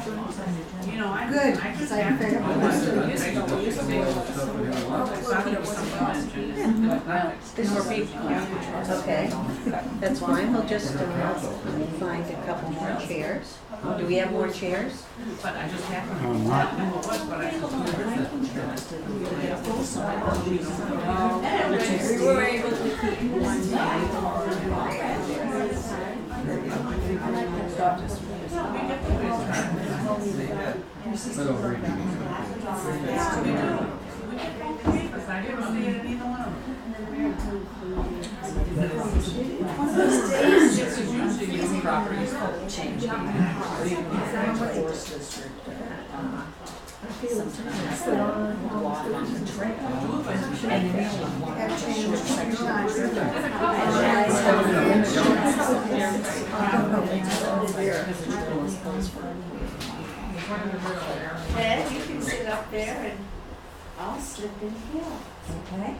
Good, because I figured Okay, that's fine. We'll just find a couple more chairs. Do we have more chairs? We were able to keep one Ed, you can sit up there and I'll slip in here. Okay.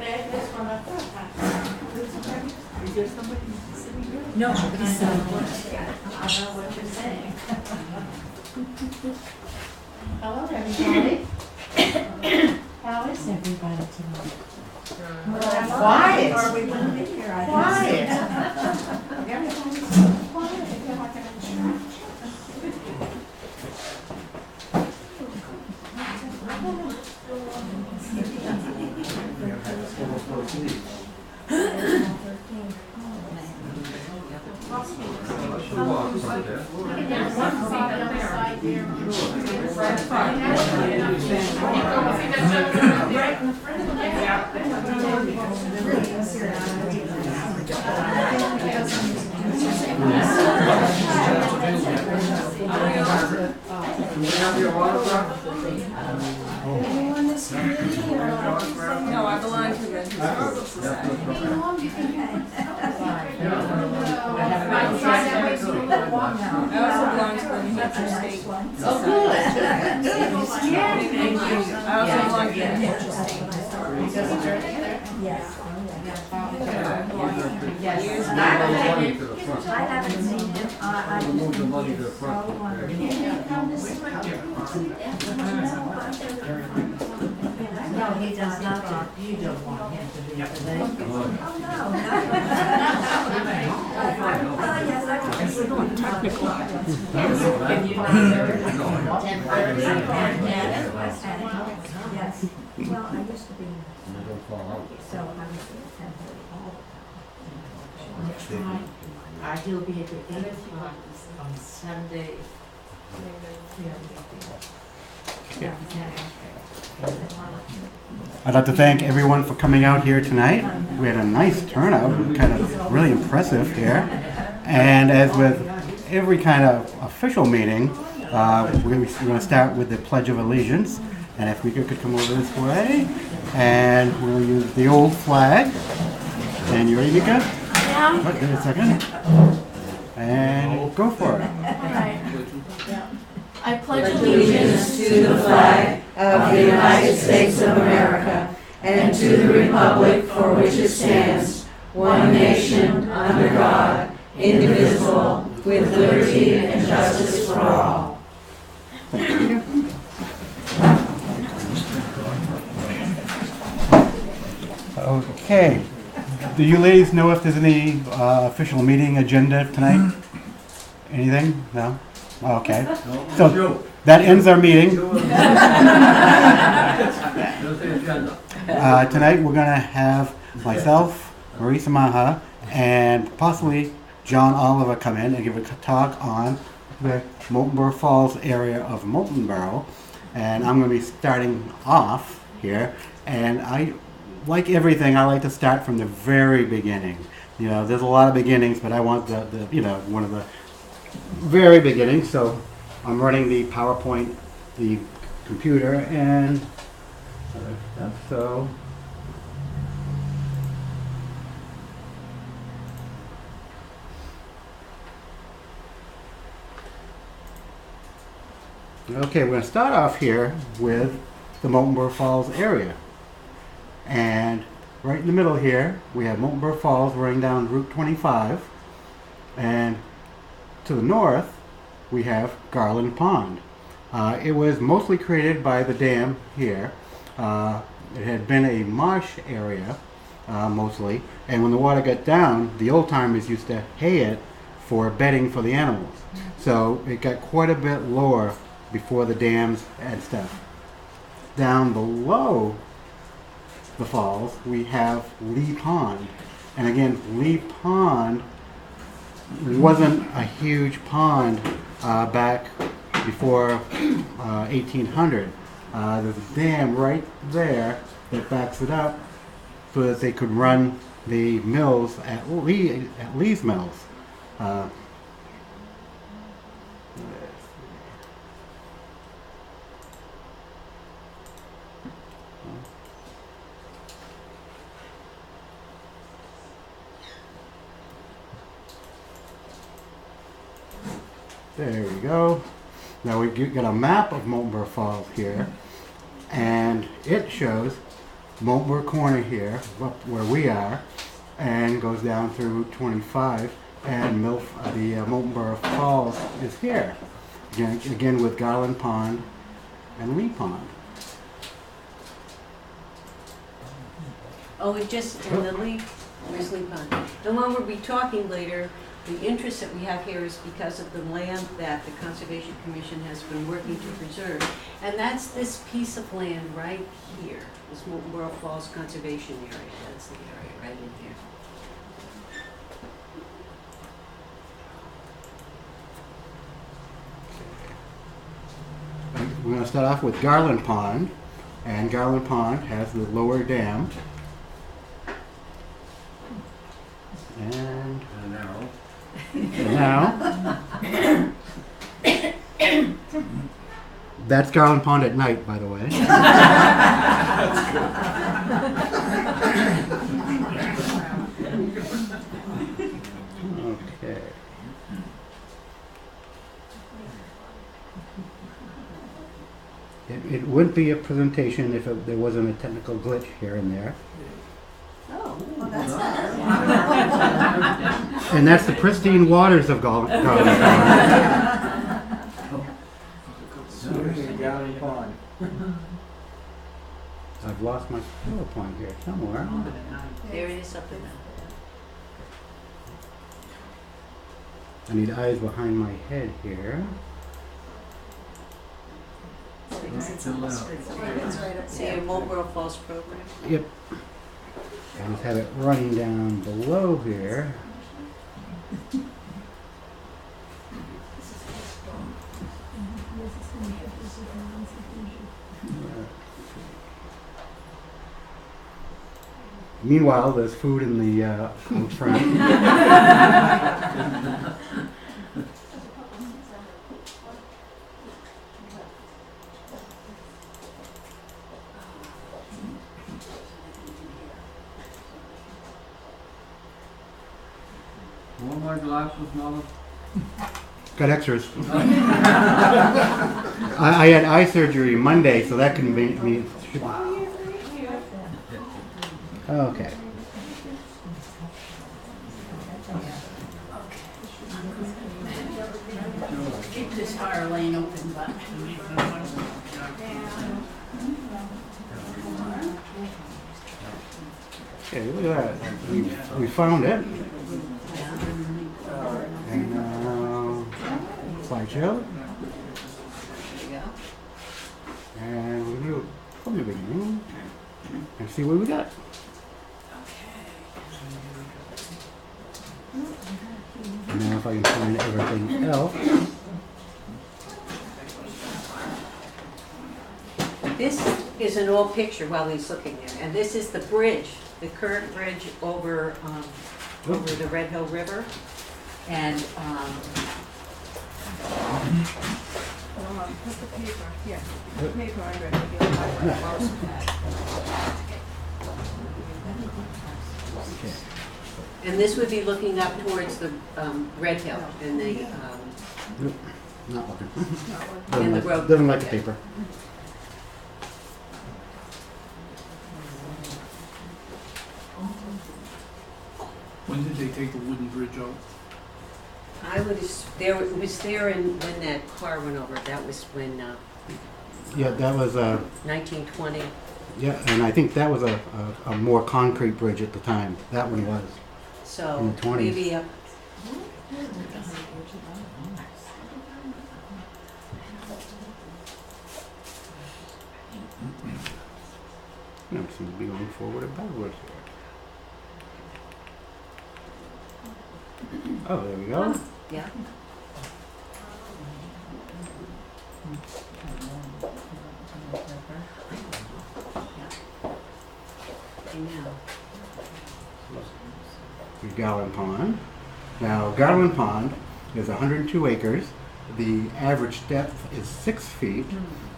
Ed, this one up there. Is there somebody sitting here? No, I know what you're saying. Hello, everybody. How is everybody tonight? Quiet. Or we wouldn't be here. Quiet. Everybody's so quiet. I feel like I'm in church. No, I belong to the Historical Society. I also belong to the New Hampshire State Society. Oh, good. I also belong to the New Hampshire State Historical. Yes. Years I haven't seen him. I Move the money to the front. No, he does not. You don't want him to be today. Oh, no. Oh, yes, I can. Yes. Well, I used to be, so I was at 10:30. He'll be at the 8 o'clock on Sunday. I'd like to thank everyone for coming out here tonight. We had a nice turnout, kind of really impressive here. And as with every kind of official meeting, we're going to start with the Pledge of Allegiance. And if we could come over this way, and we'll use the old flag. And you ready, Meca? Yeah. Wait a second. And go for it. I pledge allegiance to the flag of the United States of America and to the republic for which it stands, one nation, under God, indivisible, with liberty and justice for all. Thank you. Okay. Do you ladies know if there's any official meeting agenda tonight? Anything? No? Okay. So that ends our meeting. Tonight we're going to have myself, Marie Samaha, and possibly John Oliver come in and give a talk on the Moultonborough Falls area of Moultonborough. And I'm going to be starting off here. And like everything, I like to start from the very beginning. You know, there's a lot of beginnings, but I want the one of the very beginnings. So I'm running the PowerPoint, the computer, and other stuff. So okay, we're going to start off here with the Moultonborough Falls area. And right in the middle here, we have Moultonborough Falls running down Route 25. And to the north, we have Garland Pond. It was mostly created by the dam here. It had been a marsh area mostly, and when the water got down, the old timers used to hay it for bedding for the animals. So it got quite a bit lower before the dams and stuff. Down below the falls, we have Lee Pond. And again, Lee Pond wasn't a huge pond back before 1800. There's a dam right there that backs it up so that they could run the mills at Lee's Mills. There we go. Now we've got a map of Moultonborough Falls here, and it shows Moultonborough Corner here, up where we are, and goes down through 25, and the Moultonborough Falls is here. Again with Garland Pond and Lee Pond. Oh, it just, and the Lee, where's Lee Pond? And when we'll be talking later, the interest that we have here is because of the land that the Conservation Commission has been working to preserve. And that's this piece of land right here, this Moultonborough Falls Conservation Area. That's the area right in here. We're going to start off with Garland Pond, and Garland Pond has the lower dam. And now, that's Garland Pond at night, by the way. Okay. It wouldn't be a presentation if there wasn't a technical glitch here and there. Oh, Well, that's nice. And that's the pristine waters of Garland Pond. Garland Pond. I've lost my PowerPoint here somewhere. there it is up there. I need eyes behind my head here. It's on the screen. It's right up See there. your Moultonborough Falls program? Yep. I just have it running down below here. Meanwhile, there's food in the out front. Want my glasses, Mother? Got extras. I had eye surgery Monday, so that can be me. Okay. Keep this fire lane open, but. Okay, look at that. We found it. And slideshow. There you go. And we're going to do it from the beginning and see what we got. Now if I can find everything else. This is an old picture while he's looking there, and this is the bridge, the current bridge over the Red Hill River, and Put the paper, yeah, the paper I read, maybe I'll buy one also. and this would be looking up towards the Red Hill and the Nope, not looking. And the road. Doesn't like the paper. When did they take the wooden bridge out? It was there when that car went over. That was when Yeah, that was 1920. yeah, and I think that was a more concrete bridge at the time. That one was. So In the 20s. maybe No, it seems to be going forward or backwards here. Oh, there we go. yeah. Okay, now. Your Garland Pond. Now, Garland Pond is 102 acres. The average depth is 6 feet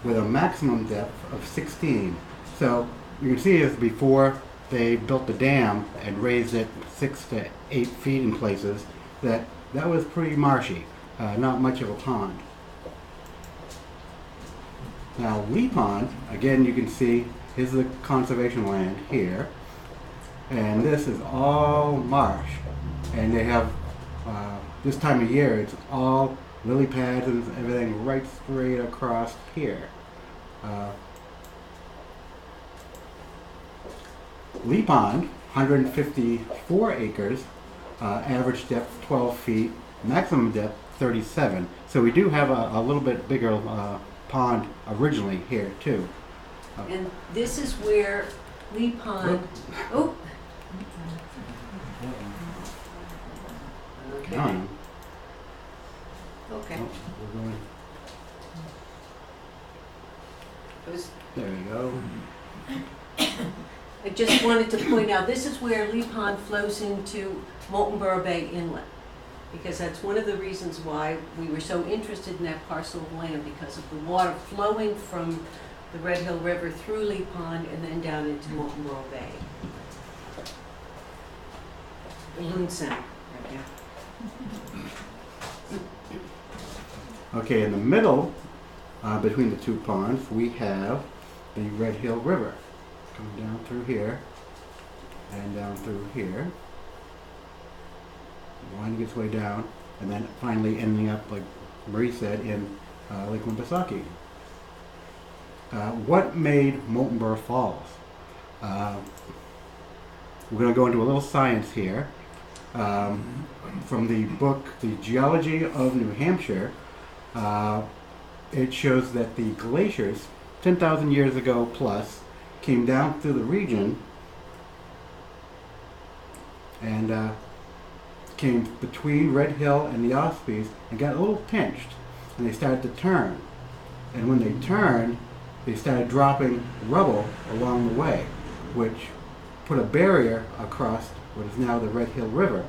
with a maximum depth of 16. So you can see as before they built the dam and raised it 6 to 8 feet in places, that was pretty marshy, not much of a pond. Now, Lee Pond, again you can see, is the conservation land here. And this is all marsh. And they have, this time of year, it's all lily pads and everything right straight across here. Lee Pond, 154 acres, average depth 12 feet, maximum depth 37. So we do have a little bit bigger pond originally here too. And this is where Lee Pond. Oh. Okay. Down. Okay. Oh, we're going, It was, there you go. I just wanted to point out, this is where Lee Pond flows into Moultonborough Bay Inlet. Because that's one of the reasons why we were so interested in that parcel of land, because of the water flowing from the Red Hill River through Lee Pond and then down into Moultonborough Bay. The Loon Center, right there. Okay, in the middle, between the two ponds, we have the Red Hill River coming down through here and down through here, winding its way down, and then finally ending up, like Marie said, in Lake Winnipesaukee. What made Moultonborough Falls? We're going to go into a little science here. From the book, The Geology of New Hampshire, it shows that the glaciers, 10,000 years ago plus, came down through the region and came between Red Hill and the Ospreys and got a little pinched, and they started to turn. And when they turned, they started dropping rubble along the way, which put a barrier across what is now the Red Hill River.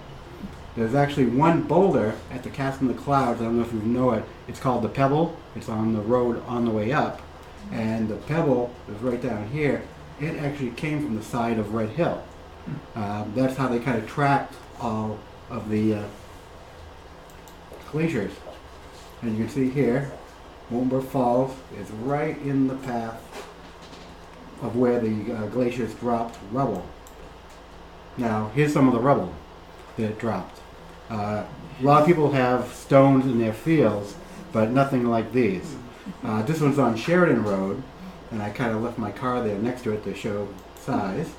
There's actually one boulder at the Castle in the Clouds, I don't know if you know it, it's called the Pebble. It's on the road on the way up, and the Pebble is right down here. It actually came from the side of Red Hill. That's how they kind of tracked all of the glaciers. And you can see here, Moultonborough Falls is right in the path of where the glaciers dropped rubble. Now, here's some of the rubble that it dropped. A lot of people have stones in their fields, but nothing like these. This one's on Sheridan Road, and I kind of left my car there next to it to show size.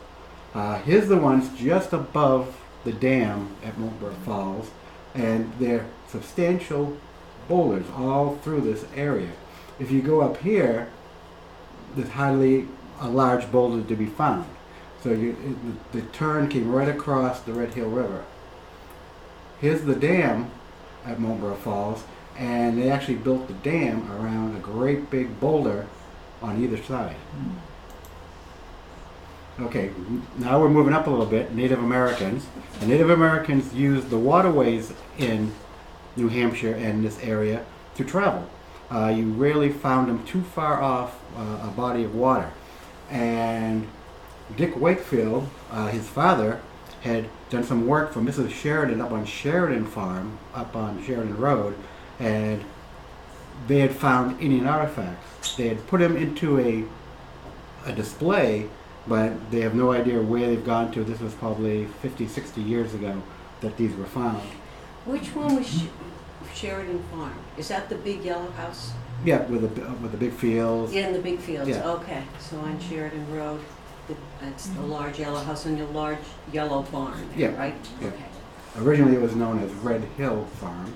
Here's the ones just above the dam at Moultonborough Falls, and they're substantial boulders all through this area. If you go up here, there's hardly a large boulder to be found. So the turn came right across the Red Hill River. Here's the dam at Moultonborough Falls, and they actually built the dam around a great big boulder on either side. Okay, now we're moving up a little bit, Native Americans. The Native Americans used the waterways in New Hampshire and this area to travel. You rarely found them too far off a body of water. And Dick Wakefield, his father, had done some work for Mrs. Sheridan up on Sheridan Farm, up on Sheridan Road, and they had found Indian artifacts. They had put them into a display, but they have no idea where they've gone to. This was probably 50, 60 years ago that these were found. Which one was Sheridan Farm? Is that the big yellow house? Yeah, with the big fields. Yeah, in the big fields, Yeah. okay. So on Sheridan Road, that's the large yellow house and the large yellow barn there, Yeah, right? yeah. Okay. Originally, it was known as Red Hill Farm.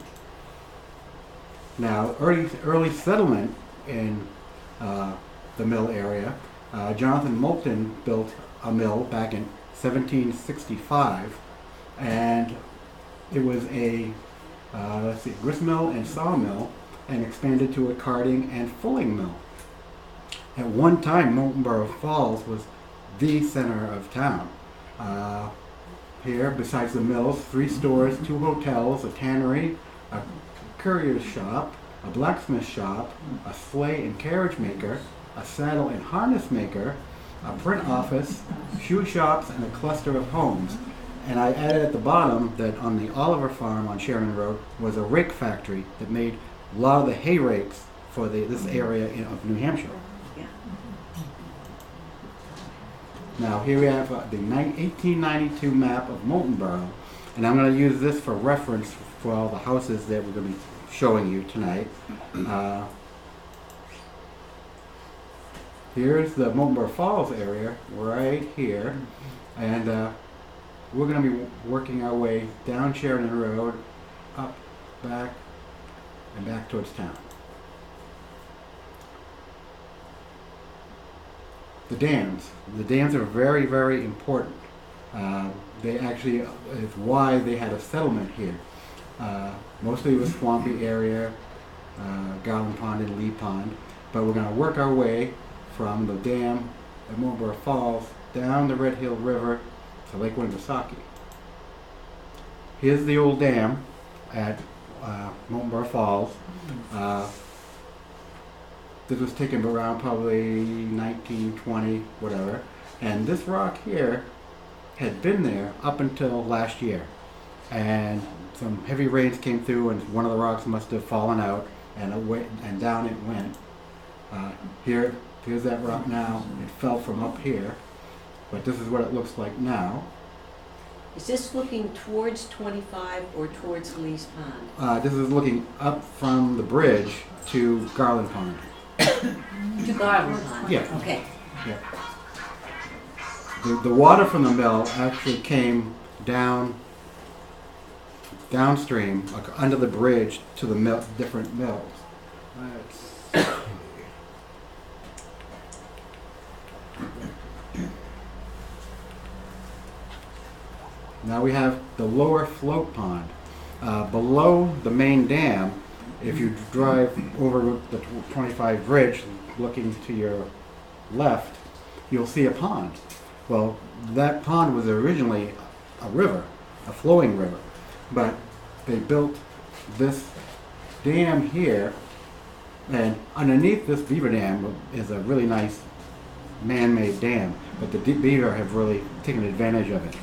Now, early settlement in the mill area, Jonathan Moulton built a mill back in 1765, and it was a grist mill and sawmill, and expanded to a carding and fulling mill. At one time, Moultonborough Falls was the center of town. Here, besides the mills, 3 stores, 2 hotels, a tannery, a courier's shop, a blacksmith shop, a sleigh and carriage maker, a saddle and harness maker, a print office, shoe shops, and a cluster of homes. And I added at the bottom that on the Oliver Farm on Sheridan Road was a rake factory that made a lot of the hay rakes for this area of New Hampshire. Yeah. Now here we have the 1892 map of Moultonborough, and I'm going to use this for reference for all the houses that we're going to be showing you tonight. Here's the Moultonborough Falls area right here, and we're going to be working our way down Sheridan Road, up, back, and back towards town. The dams. The dams are very, very important. They actually, it's why they had a settlement here. Mostly it was swampy area, Garland Pond and Lee Pond, but we're going to work our way from the dam at Moultonborough Falls down the Red Hill River to Lake Winnipesaukee. Here's the old dam at Moultonborough Falls. This was taken around probably 1920, whatever. And this rock here had been there up until last year. And some heavy rains came through and one of the rocks must have fallen out and down it went. Here's that rock now. It fell from up here. But this is what it looks like now. Is this looking towards 25 or towards Lee's Pond? This is looking up from the bridge to Garland Pond. To Garland Pond? Yeah. Okay. Yeah. The water from the mill actually came downstream, like under the bridge, to the different mills. Now we have the lower float pond. Below the main dam, if you drive over the 25 bridge, looking to your left, you'll see a pond. Well, that pond was originally a river, a flowing river, but they built this dam here, and underneath this beaver dam is a really nice man-made dam, but the beaver have really taken advantage of it.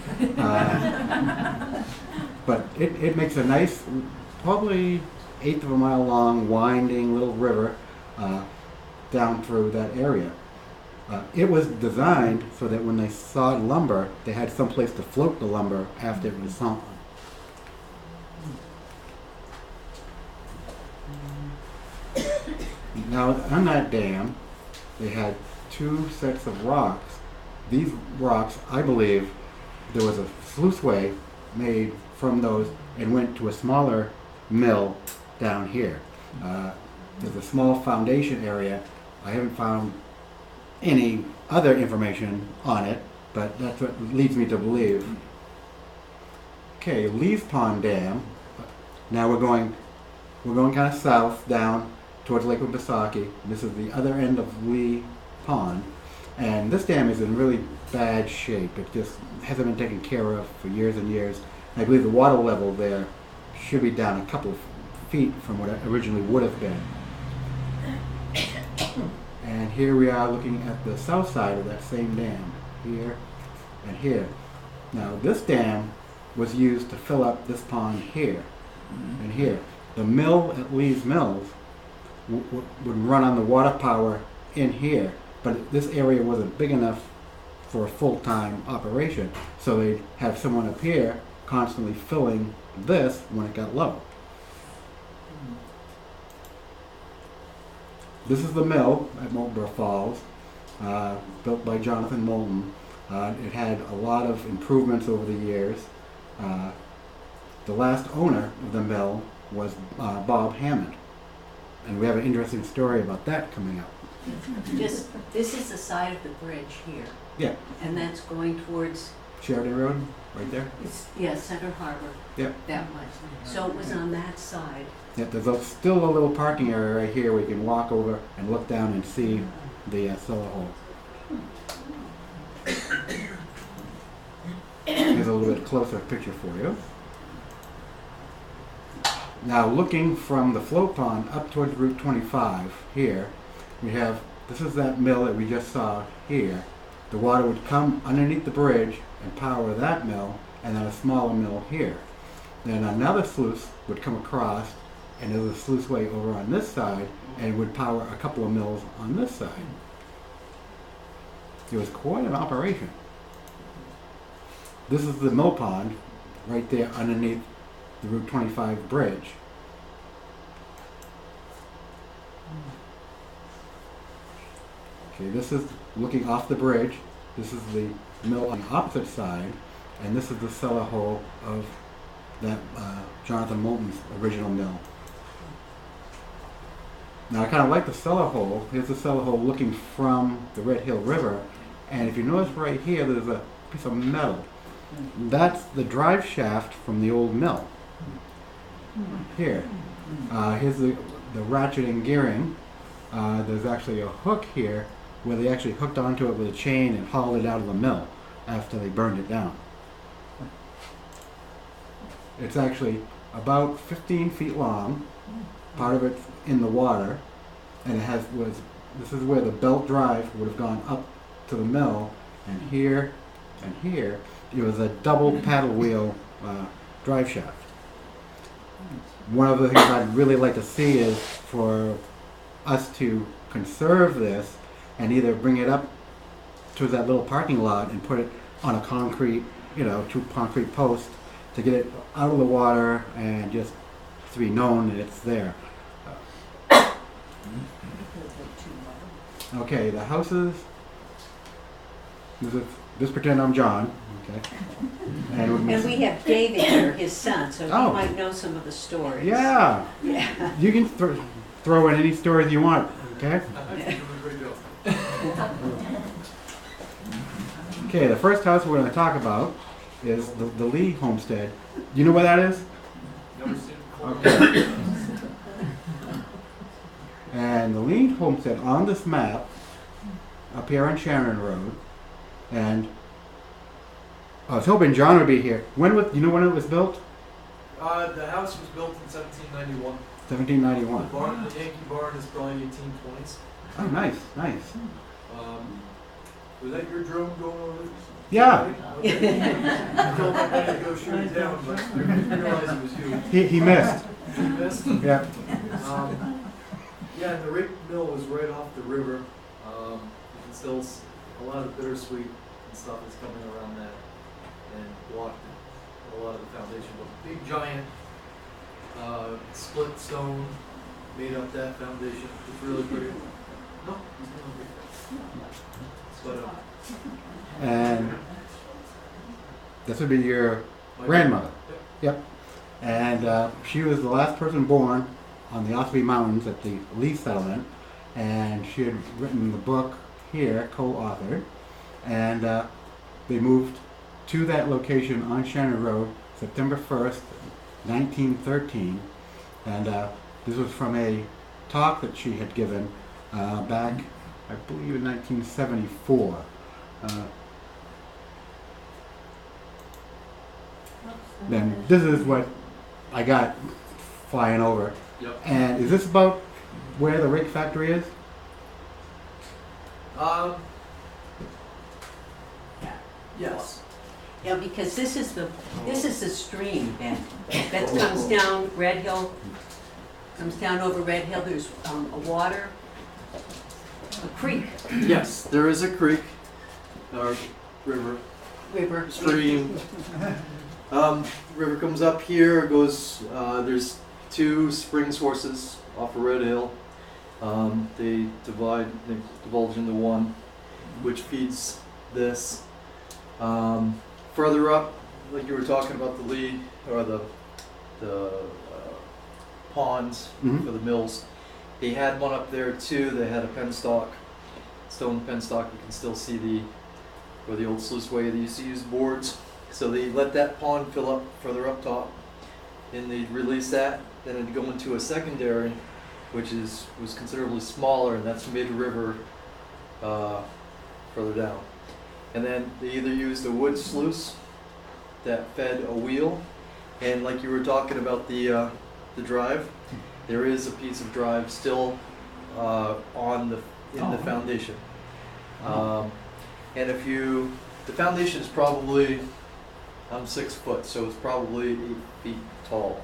But it makes a nice, probably 1/8 of a mile long, winding little river down through that area. It was designed so that when they sawed lumber, they had some place to float the lumber after it was sawn. Now, on that dam, they had 2 sets of rocks. These rocks, I believe, there was a sluiceway made from those and went to a smaller mill down here. There's a small foundation area. I haven't found any other information on it, but that's what leads me to believe. Okay, Lee's Pond Dam. Now we're going kind of south down towards Lake Winnipesaukee. This is the other end of Lee Pond, and this dam is in really bad shape. It just hasn't been taken care of for years and years. I believe the water level there should be down a couple of feet from what it originally would have been. And here we are looking at the south side of that same dam, here and here. Now this dam was used to fill up this pond here and here. The mill at Lee's Mills would run on the water power in here, but this area wasn't big enough for a full-time operation, so they'd have someone up here constantly filling this when it got low. This is the mill at Moultonborough Falls, built by Jonathan Moulton. It had a lot of improvements over the years. The last owner of the mill was Bob Hammond. And we have an interesting story about that coming up. This is the side of the bridge here. Yeah. And that's going towards, Sheridan Road, right there. yeah, Center Harbor. Yep. That way. So it was on that side. Yeah, there's still a little parking area right here where you can walk over and look down and see the cellar hole. Here's a little bit closer picture for you. Now looking from the float pond up towards Route 25 here, we have, this is that mill that we just saw here. The water would come underneath the bridge and power that mill, and then a smaller mill here. Then another sluice would come across, and there's a sluiceway over on this side, and would power a couple of mills on this side. It was quite an operation. This is the mill pond right there underneath the Route 25 bridge. Okay, this is looking off the bridge. This is the mill on the opposite side, and this is the cellar hole of that Jonathan Moulton's original mill. Now I kind of like the cellar hole. Here's the cellar hole looking from the Red Hill River, and if you notice right here, there's a piece of metal. That's the drive shaft from the old mill. Here, here's the ratcheting gearing. There's actually a hook here where they actually hooked onto it with a chain and hauled it out of the mill after they burned it down. It's actually about 15 feet long. Part of it's in the water, and this is where the belt drive would have gone up to the mill, and here, it was a double paddle wheel drive shaft. One of the things I'd really like to see is for us to conserve this and either bring it up to that little parking lot and put it on a concrete, two concrete posts to get it out of the water and just to be known that it's there. Okay, the houses. Just pretend I'm John. Okay. And we have David here, his son, so Oh. he might know some of the stories. Yeah. Yeah. You can throw in any stories you want. Okay. Okay. The first house we're going to talk about is the Lee homestead. You know where that is? Never seen it. Okay. And the Lee homestead on this map, up here on Sharon Road, and I was hoping John would be here. When it was built? The house was built in 1791. 1791. The Yankee barn is probably 1820s. Oh, nice. Was that your drone going over? Yeah. Okay. I told my buddy to go shoot it down, but I didn't realize it was you. He missed. You missed? Yeah. Yeah, and the rake mill was right off the river. You can still a lot of bittersweet and stuff is coming around that and blocked a lot of the foundation. But big giant split stone made up that foundation. It's really pretty. No, he's doing big. But And this would be your my grandmother. Yep. And she was the last person born on the Osprey Mountains at the Lee settlement, and she had written the book here, co-authored, and they moved to that location on Shannon Road September 1st, 1913, and this was from a talk that she had given back, I believe, in 1974. Then this is what I got flying over. Yep. And is this about where the rake factory is? Yes. Yeah, because this is the stream that comes down Red Hill, comes down over Red Hill. There's a water, a creek, Yes, there is a creek or river river. stream. River comes up here, goes, there's two spring sources off of Red Hill. They divulge into one, which feeds this. Further up, like you were talking about the lead, or the ponds Mhm. for the mills. They had one up there too. They had a penstock, stone penstock. You can still see where the old sluiceway, they used to use boards. So they let that pond fill up further up top, and they'd release that. Then it'd go into a secondary, which was considerably smaller, and that's mid-river further down. And then they either used a wood sluice that fed a wheel, and like you were talking about the drive, there is a piece of drive still in the foundation. And the foundation is probably, I'm 6 foot, so it's probably 8 feet tall.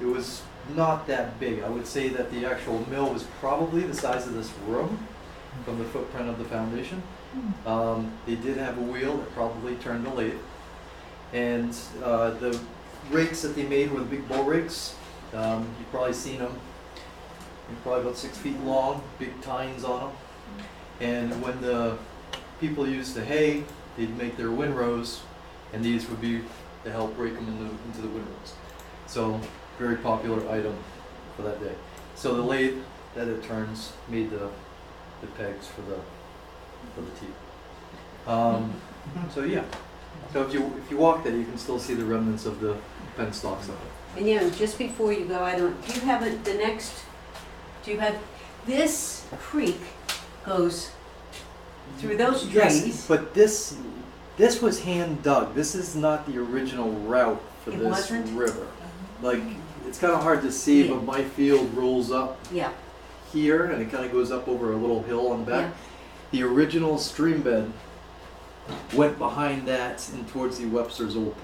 It was not that big. I would say that the actual mill was probably the size of this room from the footprint of the foundation. They did have a wheel that probably turned a lathe. And the rakes that they made were the big bull rakes. You've probably seen them. They're probably about 6 feet long, big tines on them. And when the people used the hay, they'd make their windrows, and these would be to help rake them into the windrows. So, very popular item for that day. So the lathe that it turns made the pegs for the teeth. So yeah. So if you walk there, you can still see the remnants of the penstocks of it. And yeah, just before you go, do you have this creek goes through those trees? Yes, but this was hand dug. This is not the original route for It this wasn't? river. Like, it's kind of hard to see, Yeah. but my field rolls up Yeah, here, and it kind of goes up over a little hill on the back. yeah. The original stream bed went behind that and towards the Webster's old,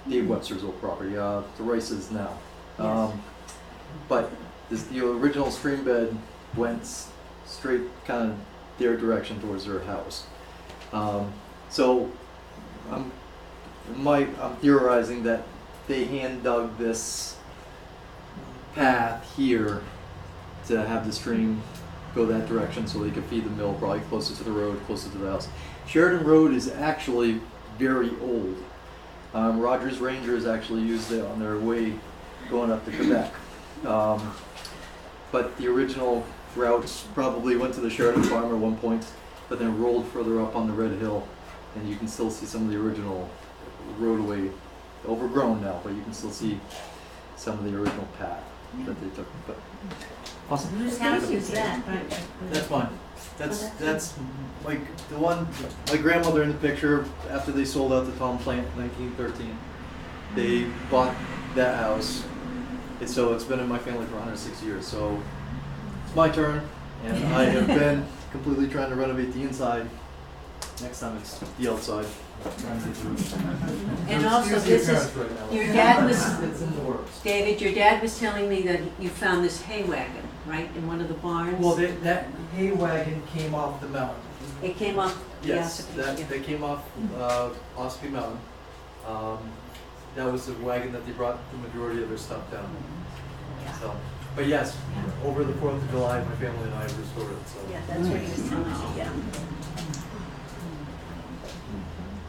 Dave Webster's old property, the Rice's now. Yes. But the original stream bed went straight kind of their direction towards their house. So I'm theorizing that they hand dug this path here to have the stream go that direction so they could feed the mill, probably closer to the road, closer to the house. Sheridan Road is actually very old. Rogers Rangers actually used it on their way going up to Quebec. But the original routes probably went to the Sheridan Farm at one point, but then rolled further up on the Red Hill, and you can still see some of the original roadway, overgrown now, but you can still see some of the original path that they took. But awesome. Whose house is that? That's mine. That's like the one, my grandmother in the picture, after they sold out the Tom plant in 1913, they bought that house. And so it's been in my family for 106 years. So it's my turn, and I have been completely trying to renovate the inside. Next time it's the outside. And also, this is, your dad was, It's in the works. David, your dad was telling me that you found this hay wagon, right, in one of the barns? Well, that hay wagon came off the mountain. It came up the Yes, Ossipee, yeah. that came off Ossipee Mountain. That was the wagon that they brought the majority of their stuff down. So, but yes, over the 4th of July, my family and I restored it. So. Yeah, that's what he was telling me, yeah.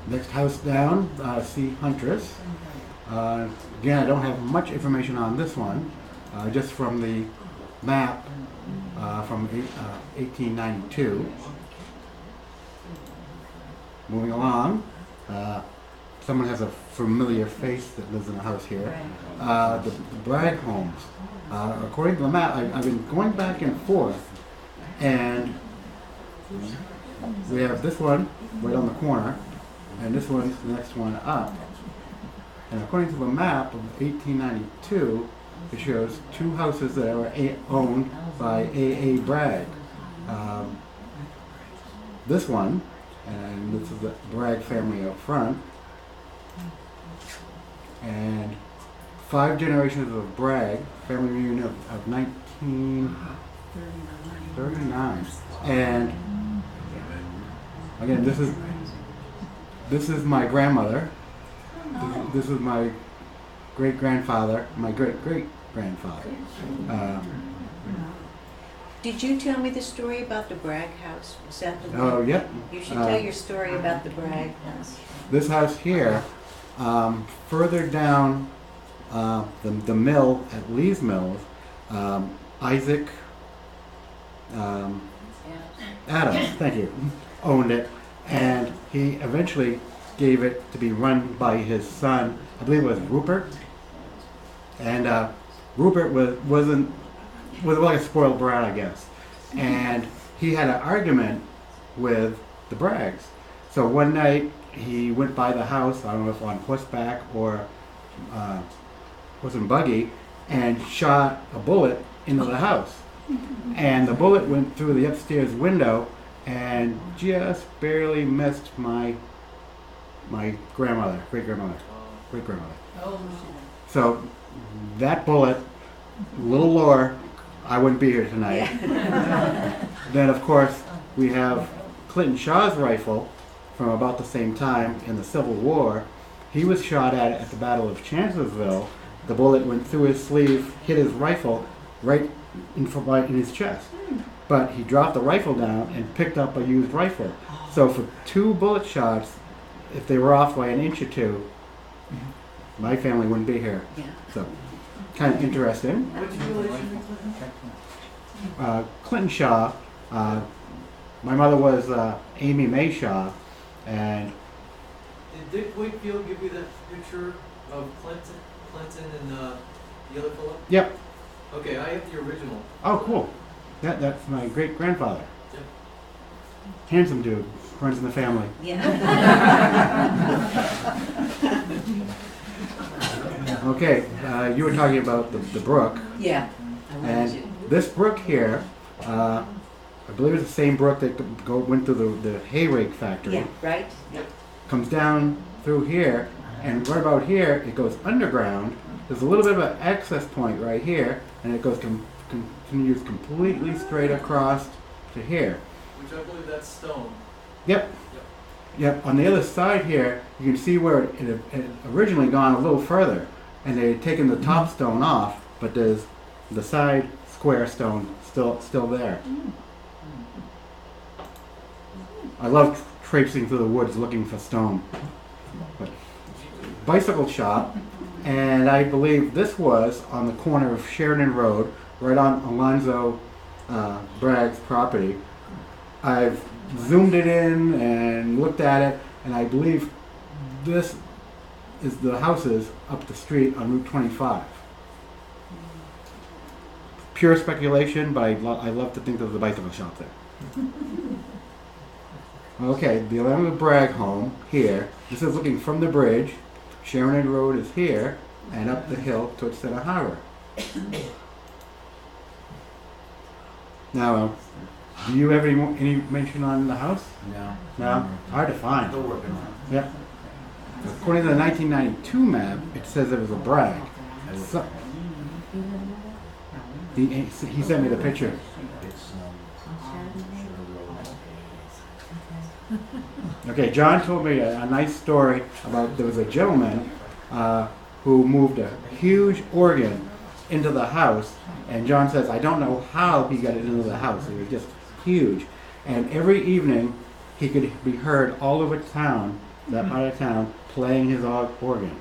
Next house down, C. Huntress. Again, I don't have much information on this one, just from the map from 1892. Moving along, someone has a familiar face that lives in a house here. The Bragg homes. According to the map, I've been going back and forth, and we have this one right on the corner, and this one's the next one up. And according to the map of 1892, it shows 2 houses that were owned by A.A. Bragg. This one, and this is the Bragg family up front, and 5 generations of Bragg, family reunion of 1939. And again, this is my grandmother, This is my great-grandfather, my great-great-grandfather. Did you tell me the story about the Bragg house? Was that the one? Oh, yep. You should tell your story about the Bragg house. This house here, further down the mill at Lee's Mills, Isaac Adams, thank you, owned it, and he eventually gave it to be run by his son, I believe it was Rupert, and Rupert was like a spoiled brat, I guess, and he had an argument with the Braggs. So one night he went by the house, I don't know if on horseback or was in buggy, and shot a bullet into the house. And the bullet went through the upstairs window and just barely missed my grandmother, great-grandmother. So that bullet, little lore, I wouldn't be here tonight. Then of course we have Clinton Shaw's rifle from about the same time in the Civil War. He was shot at the Battle of Chancellorsville. The bullet went through his sleeve, hit his rifle right in his chest. But he dropped the rifle down and picked up a used rifle. So for 2 bullet shots, if they were off by an inch or two, my family wouldn't be here. Yeah. So kind of interesting. What's your relation to Clinton? Clinton Shaw. My mother was Amy Mae Shaw, and Did Dick Wakefield give you that picture of Clinton and the other fellow? yep. Okay, I have the original. Oh, cool. That's my great grandfather. Yep. Handsome dude, runs in the family. Yeah. Okay, you were talking about the brook, Yeah. I wanted and to. this brook here, I believe it's the same brook that went through the hay rake factory. Yeah, right? Comes down through here, and right about here it goes underground. There's a little bit of an access point right here, and it goes continues completely straight across to here. Which I believe that's stone. Yep. Yep. On the other side here, you can see where it had originally gone a little further, and they had taken the top stone off, but there's the side square stone still there. I love traipsing through the woods looking for stone. But bicycle shop, and I believe this was on the corner of Sheridan Road, right on Alonzo Bragg's property. I've zoomed it in and looked at it, and I believe this is the houses up the street on Route 25. Pure speculation, but I love to think there's a bicycle shop there. Okay, the Alonzo Bragg home here. This is looking from the bridge. Sheridan Road is here, and up the hill towards Center Harbor. Now, do you have any mention on the house? No. No? Hard to find. Still working on it. Yeah. According to the 1992 map, it says it was a Bragg. So, he sent me the picture. It's Okay, John told me a nice story about there was a gentleman who moved a huge organ into the house, and John says, I don't know how he got it into the house. It was just huge. And every evening, he could be heard all over town, that part of town, playing his organ.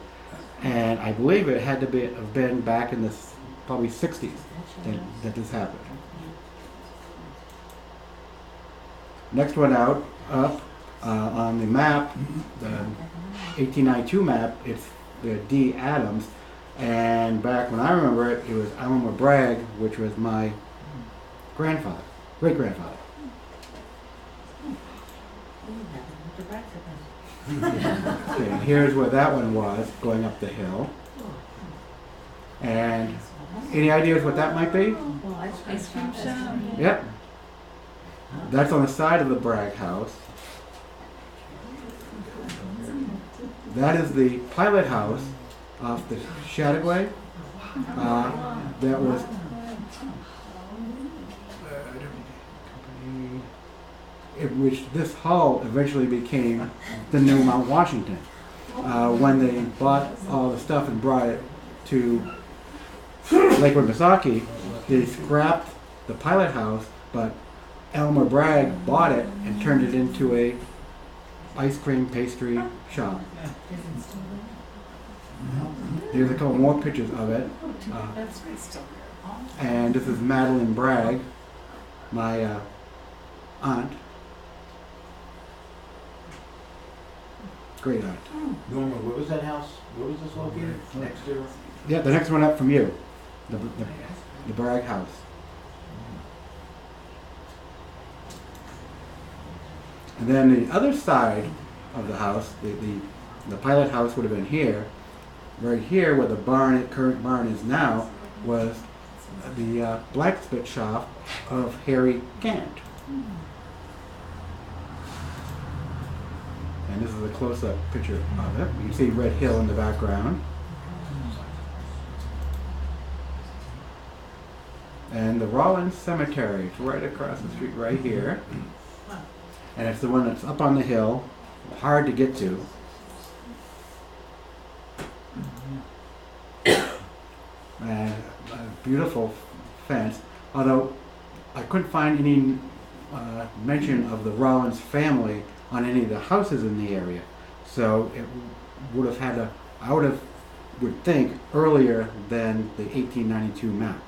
And I believe it had to have been back in the probably 60s that this happened. Next one up on the map, the 1892 map, it's the D. Adams. And back when I remember it, it was Elmer Bragg, which was my grandfather, great-grandfather. Okay, and here's where that one was, going up the hill. And any ideas what that might be? Ice cream shop? Yep. That's on the side of the Bragg house. That is the pilot house off the Chateauguay. That was which this hall eventually became the new Mount Washington. when they bought all the stuff and brought it to Lakewood, Misaki, they scrapped the pilot house, but Elmer Bragg bought it and turned it into a ice cream pastry shop. Here's a couple more pictures of it. And this is Madeline Bragg, my aunt. Great aunt. Norma, where was that house? Where was this located? Next to? Yeah, the next one up from you, the Bragg house. And then the other side of the house, the pilot house would have been here. Right here, where the barn, current barn is now, was the blacksmith shop of Harry Gant. And this is a close-up picture of it. You can see Red Hill in the background. And the Rollins Cemetery is right across the street right here. And it's the one that's up on the hill, hard to get to. And a beautiful fence, although I couldn't find any mention of the Rollins family on any of the houses in the area. So it would have had would think, earlier than the 1892 map.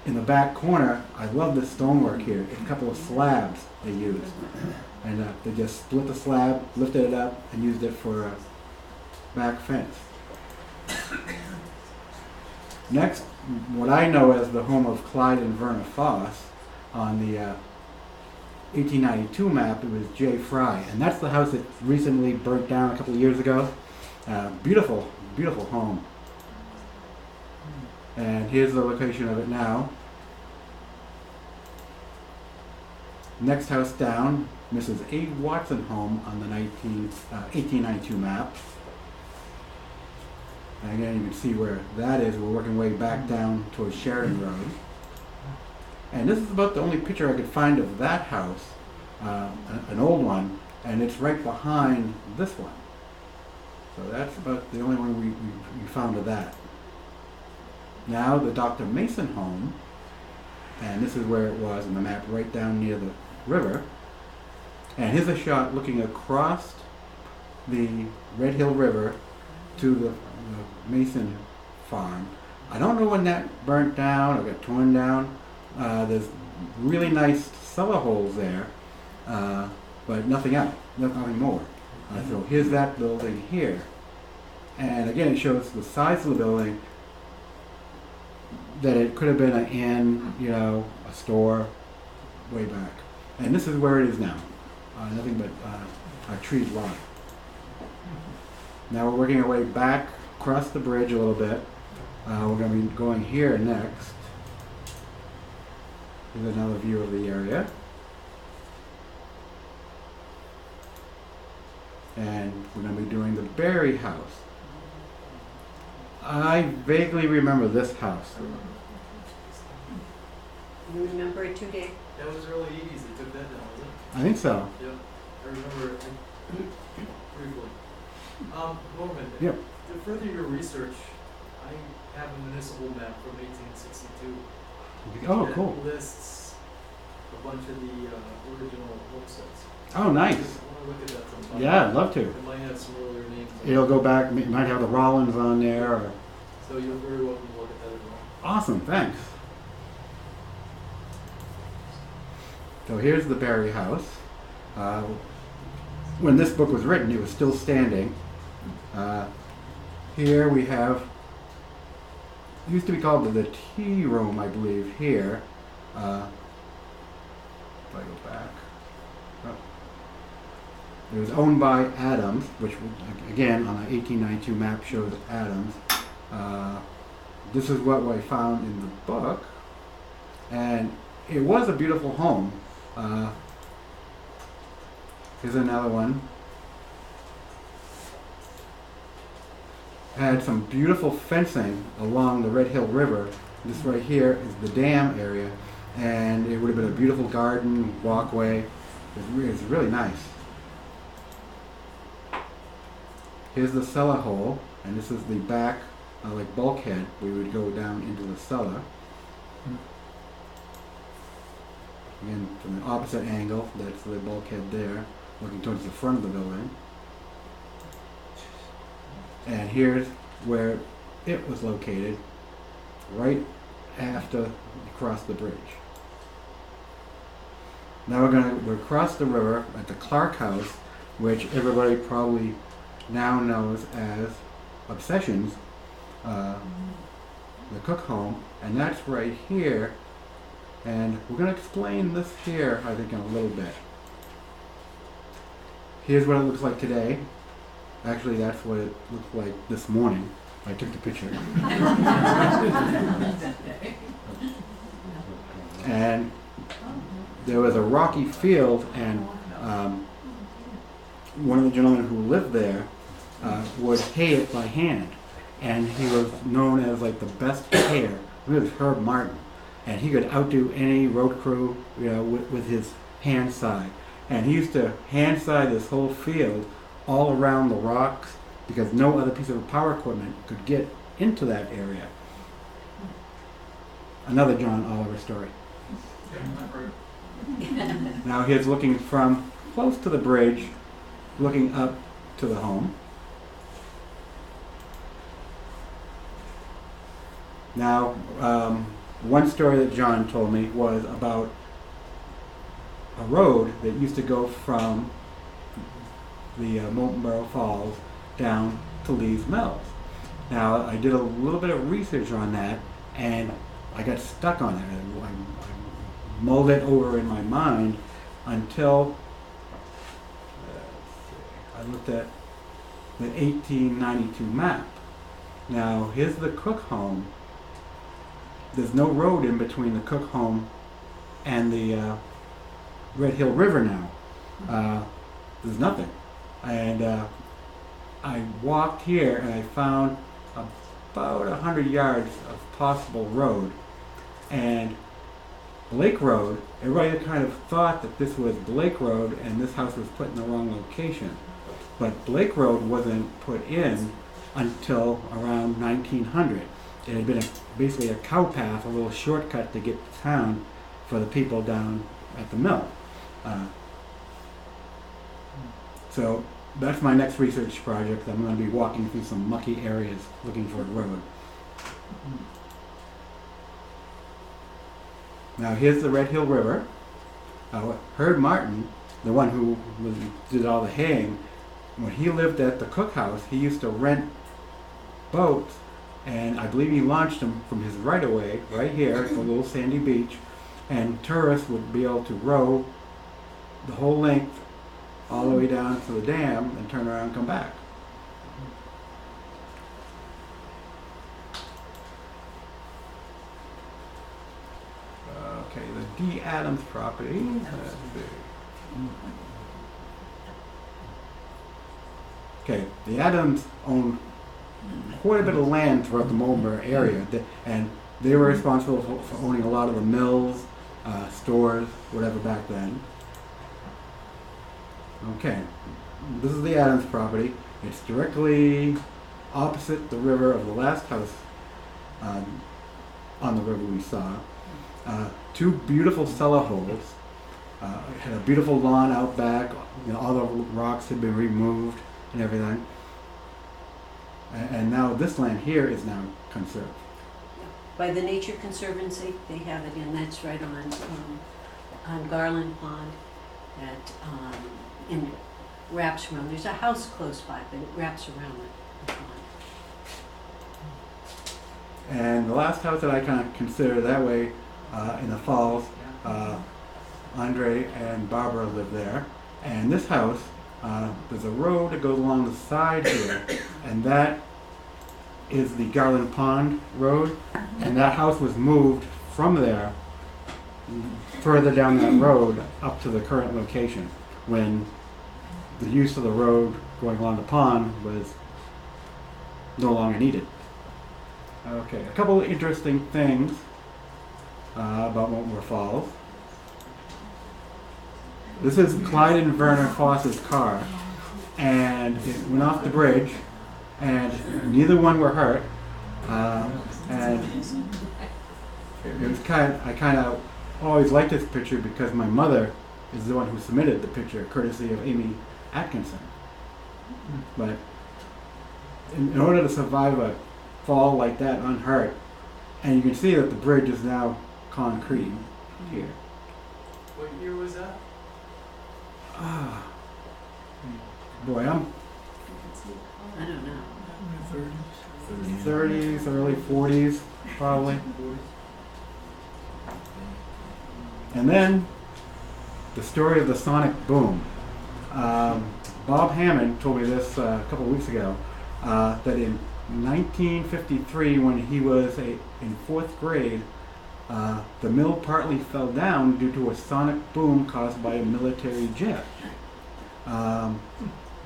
In the back corner, I love the stonework here. It's a couple of slabs they used. And they just split the slab, lifted it up, and used it for a back fence. Next, what I know as the home of Clyde and Verna Foss, on the 1892 map, it was J. Fry. And that's the house that recently burnt down a couple of years ago. Beautiful, beautiful home. And here's the location of it now. Next house down, Mrs. A. Watson home on the 1892 map. And again, you can see where that is. We're working way back down towards Sheridan Road. And this is about the only picture I could find of that house, an old one, and it's right behind this one. So that's about the only one we found of that. Now the Dr. Mason home, and this is where it was in the map, right down near the river. And here's a shot looking across the Red Hill River to the Mason farm. I don't know when that burnt down or got torn down. There's really nice cellar holes there, but nothing else, nothing more. So here's that building here. And again, it shows the size of the building, that it could have been an inn, you know, a store, way back. And this is where it is now. Nothing but a treed lot. Now we're working our way back across the bridge a little bit. We're going to be going here next. Here's another view of the area. And we're going to be doing the Berry house. I vaguely remember this house. You remember it too, Dave? That was early 80s, they took that down, was it? I think so. Yeah, I remember it briefly. Norman, Yep. to further your research, I have a municipal map from 1862. Oh, that cool. lists a bunch of the original homesteads. Oh, nice. I want to look at that sometime. Yeah, I'd love to. It might have some earlier names. It'll go back, it might have the Rollins on there. Or... So you're very welcome to look at that as well. Awesome, thanks. So here's the Berry house. When this book was written, it was still standing. Here we have, it used to be called the tea room, I believe, here. If I go back. Oh. It was owned by Adams, which again on the 1892 map shows Adams. This is what I found in the book. And it was a beautiful home. Here's another one. Had some beautiful fencing along the Red Hill River. This right here is the dam area, and it would have been a beautiful garden, walkway. It was really nice. here's the cellar hole, and this is the back, like bulkhead. We would go down into the cellar. Again, from the opposite angle, that's the bulkhead there, looking towards the front of the building. And here's where it was located, right after you cross the bridge. Now we're across the river at the Clark House, which everybody probably now knows as Obsessions, the Cook home, and that's right here. And we're going to explain this here, I think, in a little bit. Here's what it looks like today. Actually, that's what it looked like this morning. I took the picture. And there was a rocky field, and one of the gentlemen who lived there would hay it by hand. And he was known as like the best hayer. He was Herb Martin. And he could outdo any road crew, with his hand side. And he used to hand side this whole field all around the rocks because no other piece of power equipment could get into that area. Another John Oliver story. Now here's looking from close to the bridge, looking up to the home. Now, one story that John told me was about a road that used to go from the Moultonborough Falls down to Lee's Mills. Now, I did a little bit of research on that, and I got stuck on it. I mulled it over in my mind until I looked at the 1892 map. Now, here's the Cook home. There's no road in between the Cook home and the Red Hill River now. There's nothing. And I walked here and I found about 100 yards of possible road. And Blake Road, everybody kind of thought that this was Blake Road and this house was put in the wrong location. But Blake Road wasn't put in until around 1900. It had been basically a cow path, a little shortcut to get to town for the people down at the mill. So that's my next research project. I'm going to be walking through some mucky areas looking for a road. Now here's the Red Hill River. Herb Martin, the one who did all the haying, when he lived at the Cook house, he used to rent boats, and I believe he launched them from his right-of-way right here at the little sandy beach, and tourists would be able to row the whole length all the way down to the dam and turn around and come back. Okay, the D. Adams property. Okay, the Adams owned quite a bit of land throughout the Moultonborough area, and they were responsible for owning a lot of the mills, stores, whatever back then. Okay, this is the Adams property. It's directly opposite the river of the last house on the river we saw. Two beautiful cellar holes. It had a beautiful lawn out back. All the rocks had been removed and everything. And now this land here is now conserved. By the Nature Conservancy, they have it, and that's right on Garland Pond that and wraps around. There's a house close by, but it wraps around the pond. And the last house that I kind of consider that way in the falls, Andre and Barbara live there. And this house, there's a road that goes along the side here, and that is the Garland Pond Road. And that house was moved from there further down that road up to the current location when the use of the road going along the pond was no longer needed. Okay, a couple of interesting things about Moultonborough Falls. This is Clyde and Verner Foss's car. and it went off the bridge, and neither one were hurt. And it was I kind of always liked this picture because my mother is the one who submitted the picture, courtesy of Amy Atkinson. But in order to survive a fall like that unhurt, and you can see that the bridge is now concrete here. What year was that? Ah, boy, I'm I don't know. 30s, early 40s, probably. And then the story of the sonic boom. Bob Hammond told me this a couple of weeks ago, that in 1953, when he was in 4th grade, the mill partly fell down due to a sonic boom caused by a military jet.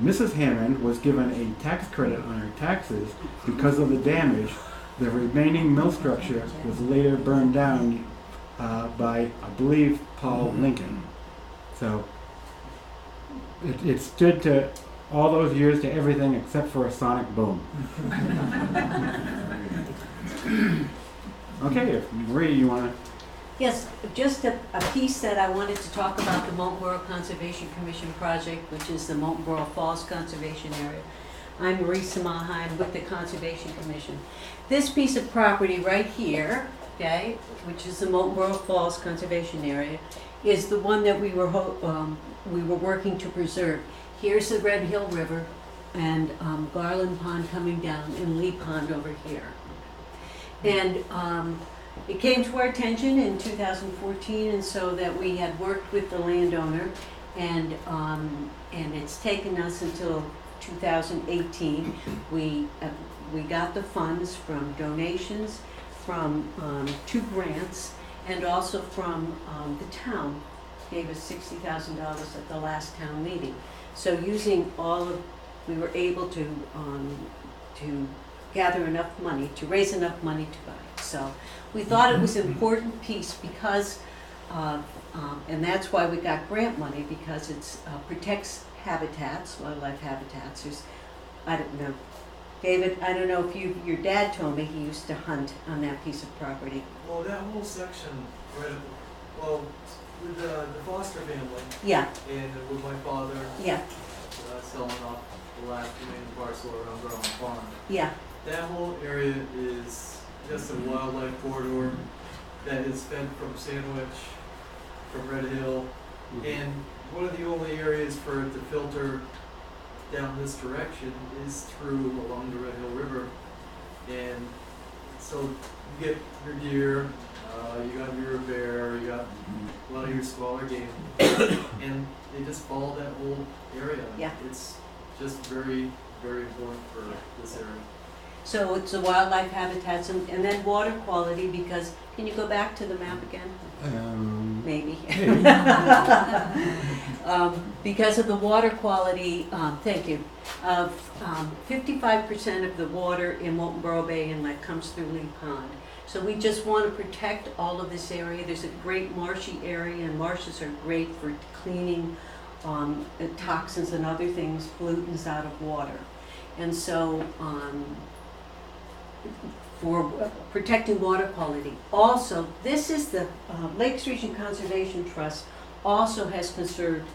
Mrs. Hammond was given a tax credit on her taxes because of the damage. The remaining mill structure was later burned down by, I believe, Paul Lincoln. So it stood to all those years to everything except for a sonic boom. Okay, if Marie, you want to? Yes, just a piece that I wanted to talk about the Moultonborough Conservation Commission project, which is the Moultonborough Falls Conservation Area. I'm Marie Samaha, I'm with the Conservation Commission. This piece of property right here, okay, which is the Moultonborough Falls Conservation Area, is the one that we were working to preserve. Here's the Red Hill River and Garland Pond coming down and Lee Pond over here. And it came to our attention in 2014, and so that we had worked with the landowner, and it's taken us until 2018. We got the funds from donations, from 2 grants, and also from the town. Gave us $60,000 at the last town meeting. So using we were able to gather enough money, to raise enough money to buy it. So we thought it was an important piece because, and that's why we got grant money, because it protects habitats, wildlife habitats. I don't know. David, I don't know if your dad told me he used to hunt on that piece of property. Well, that whole section, with the Foster family, Yeah, and with my father yeah, selling off the last remaining parcel around Brown Farm, yeah. that whole area is just a wildlife corridor that is fed from Sandwich, from Red Hill, and one of the only areas for it to filter down this direction is through along the Red Hill River. And so you get your deer, you got your bear, you got a lot of your smaller game, and they just follow that whole area. Yeah. It's just very, very important for this area. So it's the wildlife habitats and then water quality, because, can you go back to the map again? Maybe. Because of the water quality, thank you, of 55% of the water in Moultonborough Bay Inlet comes through Lee Pond. So we just want to protect all of this area. There's a great marshy area, and marshes are great for cleaning toxins and other things, pollutants out of water. And so for protecting water quality. Also, this is the Lakes Region Conservation Trust also has conserved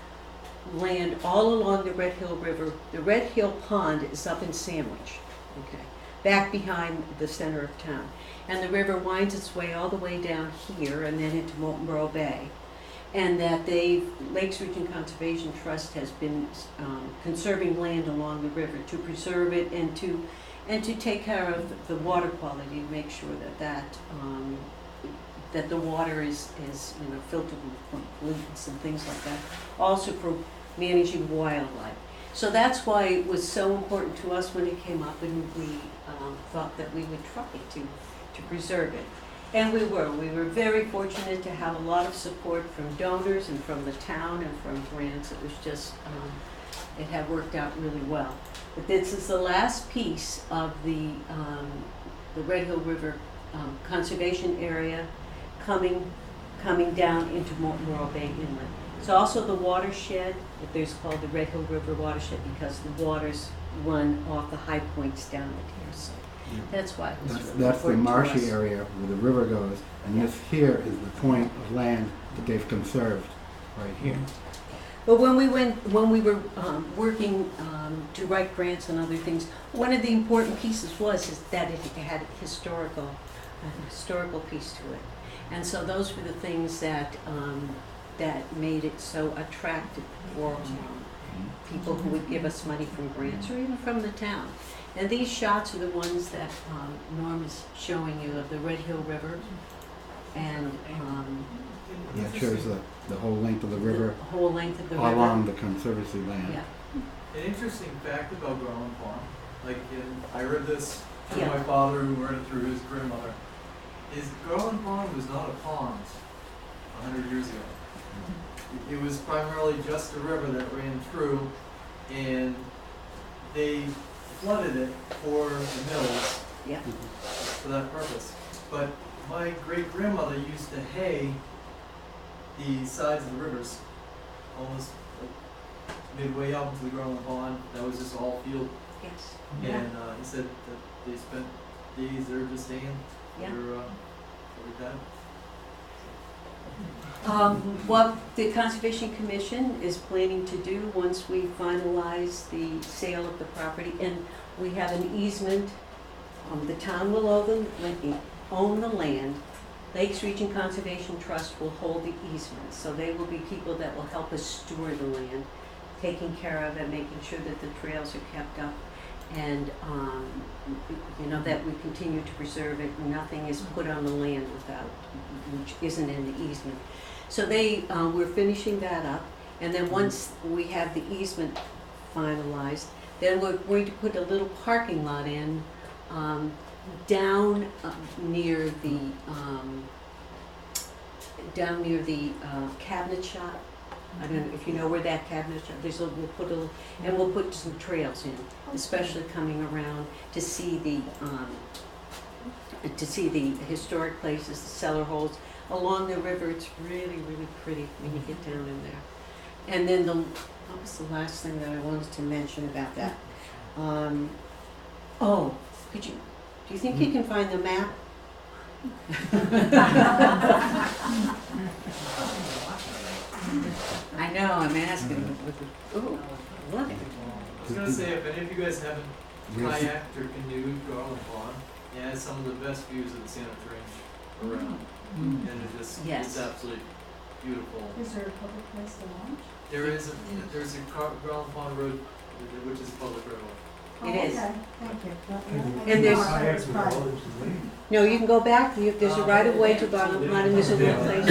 land all along the Red Hill River. The Red Hill Pond is up in Sandwich, okay, back behind the center of town. And the river winds its way all the way down here and then into Moultonborough Bay. And that Lakes Region Conservation Trust has been conserving land along the river to preserve it and to take care of the water quality, to make sure that the water is filtered from pollutants and things like that. Also for managing wildlife. So that's why it was so important to us when it came up, and we thought that we would try to preserve it. And we were very fortunate to have a lot of support from donors and from the town and from grants. It was just, it had worked out really well. But this is the last piece of the Red Hill River conservation area coming down into Moultonborough Bay Inlet. So also the watershed, there's called the Red Hill River watershed because the waters run off the high points down at here, so that's why it was really That's the important to marshy us. area where the river goes, and this here is the point of land that they've conserved, right here. But when we were working to write grants and other things, one of the important pieces is that it had a historical piece to it. And so those were the things that made it so attractive for people who would give us money from grants or even from the town. And these shots are the ones that Norm is showing you of the Red Hill River. And Yeah, it shows the whole length of the river the whole length of the river. along the conservancy land. Yeah. An interesting fact about Garland Pond, I read this from Yeah. my father who read it through his grandmother, is Garland Pond was not a pond 100 years ago. It was primarily just a river that ran through, and they flooded it for the mills Yeah. for that purpose. But my great-grandmother used to hay the sides of the rivers, almost midway up into the Garland Pond. That was just all field. Yes. And he said that they spent days there just haying Yeah. every time. What the Conservation Commission is planning to do once we finalize the sale of the property, and we have an easement, the town will own the land. Lakes Region Conservation Trust will hold the easement, so they will be people that will help us store the land, taking care of it, making sure that the trails are kept up, and that we continue to preserve it. Nothing is put on the land which isn't in the easement. So we're finishing that up, and then once we have the easement finalized, then we're going to put a little parking lot in down near the cabinet shop. I don't know if you know where that cabinet shop. We'll put some trails in, especially coming around to see the historic places, the cellar holes along the river. It's really, really pretty when you get down in there. And then what was the last thing that I wanted to mention about that? Do you think you can find the map? I know, I'm asking. Ooh, look. I was gonna say, if any of you guys haven't kayaked or canoed Garland Pond, it has some of the best views of the Sandwich Range around. And Yes. it's absolutely beautiful. Is there a public place to launch? There's a Garland Pond Road, which is a public road. It is. Okay, thank you. And there's- No, it's private. No, you can go back, there's a right of way to Garland Pond, and there's a little place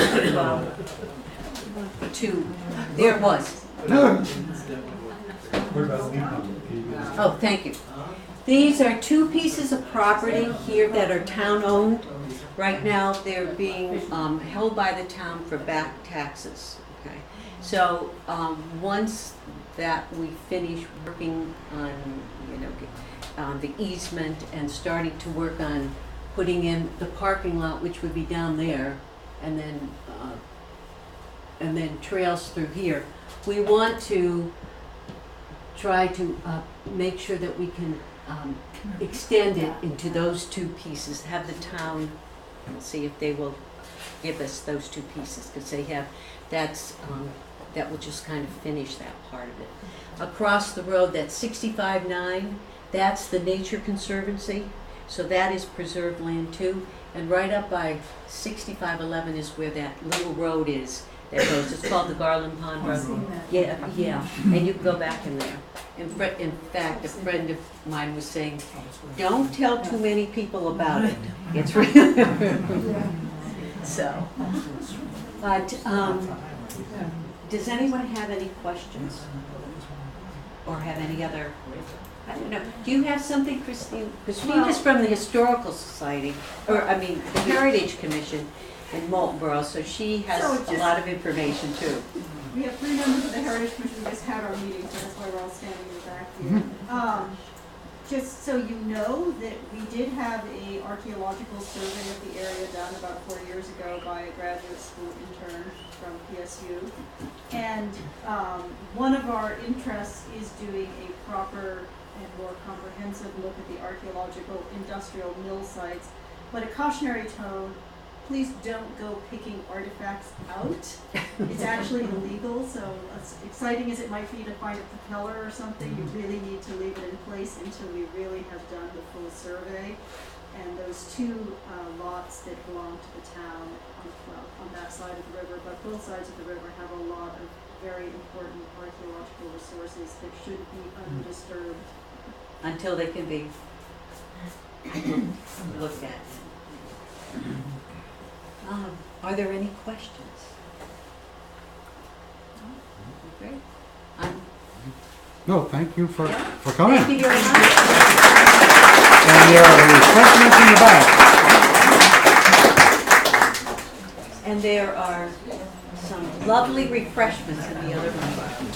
there it was. Oh, thank you. These are two pieces of property here that are town-owned. Right now, they're being held by the town for back taxes, okay? So, once that we finish working on, the easement and starting to work on putting in the parking lot, which would be down there, and then trails through here, we want to try to make sure that we can extend it into those two pieces, have the town, see if they will give us those two pieces, because that will just kind of finish that part of it. Across the road, that's 65-9, that's the Nature Conservancy, so that is preserved land too. And right up by 6511 is where that little road is that goes, it's called the Garland Pond Road. Yeah, and you can go back in there. In fact, a friend of mine was saying, don't tell too many people about it. It's really, so. But, does anyone have any questions? Or have any other, I don't know. Do you have something, Christine? Christine is from the Historical Society, the Heritage Commission in Moultonborough, so she has a lot of information too. We have 3 members of the Heritage Commission. We just had our meeting, so that's why we're all standing in the back here. Just so you know that we did have a archaeological survey of the area done about 4 years ago by a graduate school intern from PS MSU. And one of our interests is doing a proper and more comprehensive look at the archaeological industrial mill sites. But a cautionary tone, please don't go picking artifacts out. It's actually illegal, so as exciting as it might be to find a propeller or something, you really need to leave it in place until we really have done the full survey. And those two lots that belong to the town on that side of the river, but both sides of the river have a lot of very important archaeological resources that should be undisturbed. Until they can be looked at. Are there any questions? Okay. No, thank you for coming. Thank you very much. And there are refreshments in the back. And there are some lovely refreshments in the other room.